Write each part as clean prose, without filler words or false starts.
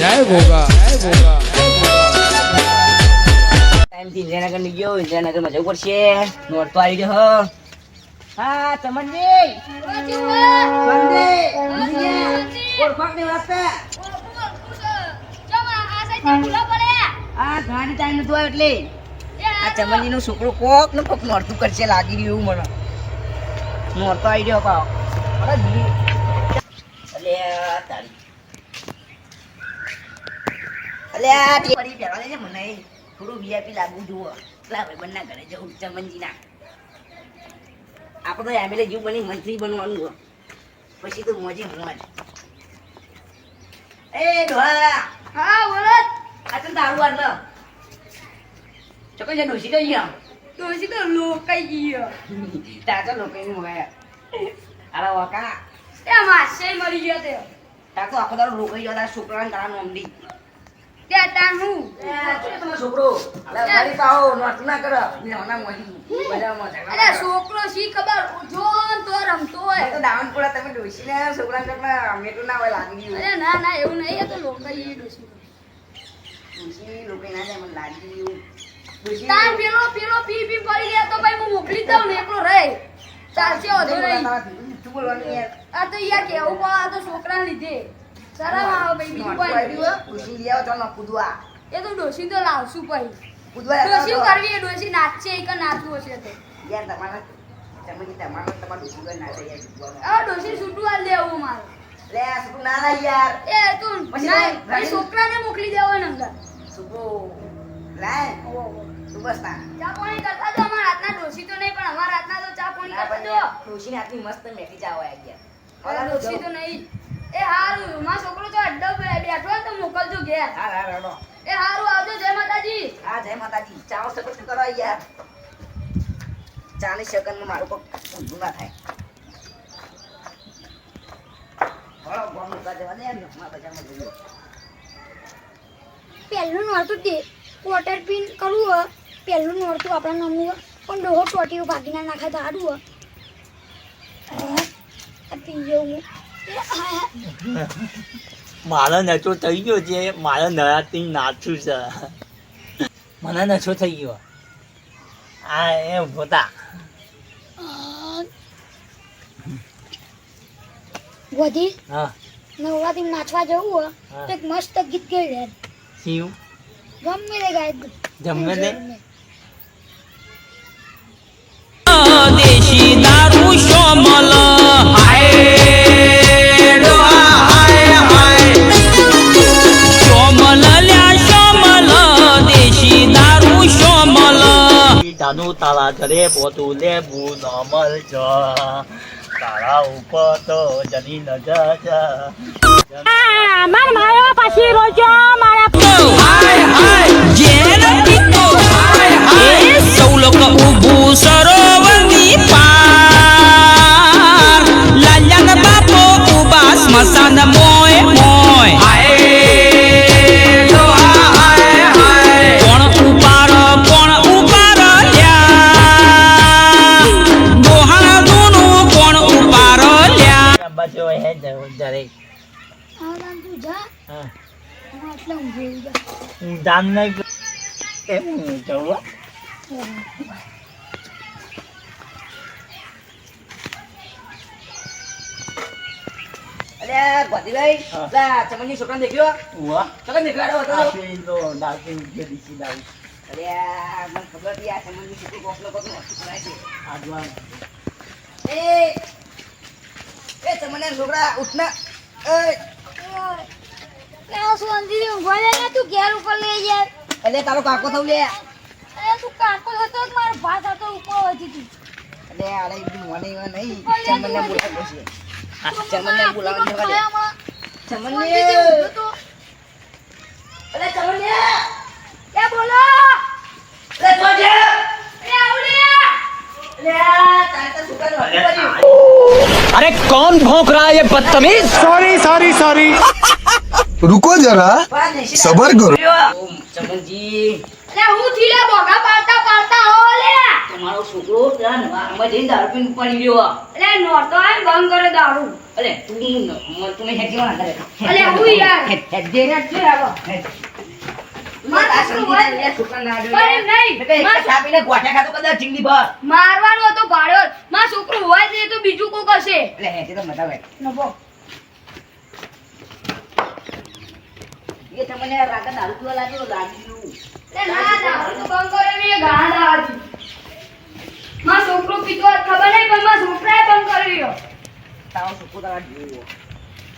જય ભોગા જય ભોગા ટાઈમથી ઇન્દ્રનગર ગયો, ઇન્દ્રનગરમાં જવું પડશે. નોટ તો આવી ગયો. હા ચમનજી ગાડી ટાઈમ નતું આવ્યો એટલે આ ચમનજી નું છોકરો કોક ને કોક નોરતું કરશે લાગી રહ્યું મને. નોરતો આવી ગયો પાવ મને થોડું વીઆઈપી લાગવું જુઓ. પેલા ભાઈબંધના ઘરે જવું ચમનજીના. આપણે તો એમએલએ જેવું બની મંત્રી બનવાનું. પછી તો મોજે મોજ. એ ડોહા હા બોલો. આ તો તારું આટલો ચોક્કસ ડોસી તો અહીંયા ડોસી તો લોકાઈ ગયો. તાતો લોકોની મોયા આલા વાકા એ માસે મરી ગયો તે. તાતો આખો દાડો રોકાઈ ગયો. તારા છોકરાને તારા નોમડી તે તાર હું તમારો છોકરો અલા મારી પાઓ નોટ ના કરો ને ઓના મોજી બજારમાં અરે છોકરો શી ખબર જો તો રમતો હોય તો ડાઉન પડે. તમે ડોસીને છોકરાને કરતા મેટું ના હોય લાગી ગયું. અરે ના ના એવું નહીં. એ તો લોકાઈ ડોસી. ડોસી લોકોઈ ના જાય મને લાગી ગયું. ડોસી તાર પેલો પી પી પડી ગયા તો ભાઈ હું મોકલી દઉં ને એકલો રહે ચાલશે વધુ નહીં. તું બોલવાની યાર. આ તો યાર કેવું પડે. આ તો છોકરા લીધે શરમ આવે ભાઈ. બીજું કોઈ નહીં. ડોસી લઈ આવો ચાલો કૂદવા. એ તો ડોસી તો લાવશું ભાઈ. કૂદવા ડોસી કરવી એ ડોસી નાચશે એ કે નાચવું હશે તો યાર તમારા તમારા ડોસી કોઈ ના થાય યાર. આ ડોસી છૂટું હાલ દેવું મારે. લે આ છોકરું ના લાય યાર. એ તું ના એ છોકરાને મોકલી દેવો ને અંદર. છોકરું લાય તું બસ ના. ચા પાણી કરતા જો. અમારા હાથના ડોસી તો નહીં પણ અમારા હાથના તો ચા પાણી કરતા જો. ડોસીને આટલી મસ્ત મેથી ચા હોય યાર. ઓલા ડોસી તો નહીં. એ હારું મારો છોકરો તો અડ્ડો બેઠો હોય તો મોકલજો ઘેર. હા હા રડો. એ હારું આવજો. જય માતાજી. હા જય માતાજી. ચાવો સપોર્ટ કરો યાર. 40 સેકન્ડમાં મારું કોઈ ઊંધું ના થાય. બરો ગોમ કા જવા દે ને મારા બજારમાં જઈએ. પહેલું નોરતું દે ક્વાર્ટર પિન કરવું હોય. પહેલું નોરતું આપણા નામનું હોય પણ ડોહો ટોટીઓ ભાગીને નાખે તો સારું હોય. પી જવું મારો નશો થઈ ગયો છે. મારો નરાથી નાચું છે. મને નશો થઈ ગયો. આ એ ઉભોતા વધી હા નવરાત્રી નાચવા જવું હોય હા. તો એક મસ્ત ગીત ગાઈ દે. શિવ ગમે તે ગાય દે. જમે દે દેશી દારૂ શોમલ હાય ડોહા હાય હાય શોમલ લ્યા શોમલ દેશી દારૂ શોમલ જાનુ તારા ઘરે પોતું લેવું નમલ જ તારા ઉપર તો જની નજર માર મારો પાછી રોજો મારા હાય હાય જેન ટીકો હાય હાય સૌ લોકો ઊભું સરોવરની પાર લાલ્યાન બાપો ઉભા સ્મશાન મોય મોય હાય ડોહા હાય હાય કોણ ઉપાર લ્યા ડોહાનું કોણ ઉપાર લ્યા બચો હે જરે આમ તું જા. હા હું એટલે ઊંઘી જા. હું દાન નહીં કેમ જવું અરે ગોધીભાઈ હા. લા ચમનજી છોકરાને દેખ્યો? વાહ છોકરાને દેખાડો હતો. આપી તો ડાકી કે દીસી દાવી અરે આ મને ખબર હતી આ ચમનજી છોકરું કોકનો કોક નોખું કરાય છે. આજવા એ ચમનના છોકરા ઉઠના. એ ક્યાં સોંધી ઊંઘવા લે ને તું ઘેર ઉપર લઈ યાર. અરે તારો કાકો થવું લે. અરે તું કાકો હતો કે મારો ભાત હતો ઉપર વધી તું. અરે આલે મને એવા નહીં. ચમનને બોલાવો છે. ચમનને બોલાવો છે. ચમનને અરે ચમનને એ બોલો. અરે જોજે. એ આવડ્યા. અરે તારે તો છોકરાને નોખું કર્યું. अरे कौन भौंक रहा है ये बदतमीज સોરી સોરી સોરી रुको जरा વાહ, દેશી સબર કરો. દારૂ. ચમનજી લે હું થી લે બોગા પાડતા પાડતા હો લે તમારો છોકરો ત્યાં નવામાં જઈને દારૂ પીને પડી ગયો. લે નોરતો આય બંધ કરે દારૂ અરે તમે હેડજો ના કરે. અલે હું યાર. હેડજે. લે આવો આ સંગીત લે છોકરા ના આડો પણ લે. નહીં. એટલે એક છાપીને ગોઠા ખાતો કદાચ જિંદગી ભર. મારવાનો હતો ભાડ્યો માં છોકરું હોય છે તો બીજું કોક હશે એટલે હેડજે તો મજા આવે. નબો એ તમને રાગા દારૂ પીવા લાગ્યો લાગ્યું. લે ના દારૂ તો બંધ કરે મે ગાળ દાવાથી માં છોકરું પીતો હોય ખબર નહીં પણ માં છોકરાએ બંધ કરી રહ્યો તારો છોકરો તારા જેવો.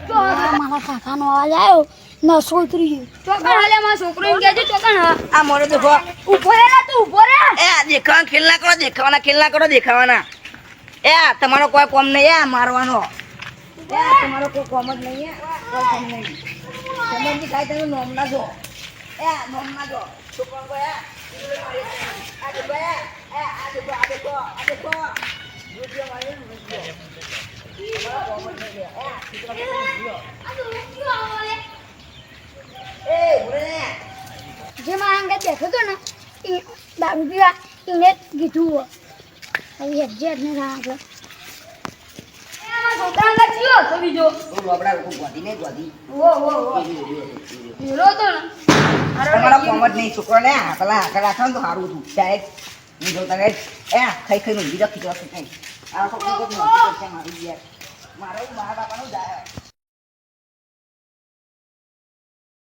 તો મારા કાકાનો અવાજ આવ્યો નસો ઉતરી ગયો. ચોકન હાલે માં છોકરો એમ કહેજે ચોકન હા આ મોરો દેખો. ઉભો રે લા તું ઉભો રે એ આ દેખાવાના ખેલ ના કરો, દેખાવાના ખેલ ના કરો, દેખાવાના. એ આ તમારો કોઈ કોમ નહીં, એ મારવાનો. એ આ તમારો કોઈ કોમ જ નહીં, કોઈ કોમ નહીં. સમજની કાંઈ તમે નોમ ના જો. એ આ નોમ ના જો. છોકરાઓ કોઈ આ દેખો, આ દેખો, આ દેખો, આ દેખો. રૂપિયો મારી રૂપિયો. તમારો કોમ જ નહીં. એ આ છોકરા કોઈ રૂપિયો. આ તો ક્યું આવો લે એ ઉરે ને. જે મારા અંગે બેઠો હતો ને એ દારૂ પીવા એને જ કીધું હોય. હવે હેડજે જ ને ના આગળ. માં છોકરા અંગા ચિયો તો બીજો તું લોબડા લોકો ગોધી નહીં ગોધી. વો વો વો હીરો તો ને તમારો કોમ જ નહીં. છોકરાને આ પેલા આગળ રાખો ને તો સારું હતું. ડાયરેક્ટ નહીં જોતા રહે. એ આ ખાઈ ખાઈને ઊંઘી રાખી જવાશે કંઈ. આ છોકરો કોઈ નોંધી કરશે મારું યાર. મારા બાપાનું જાય.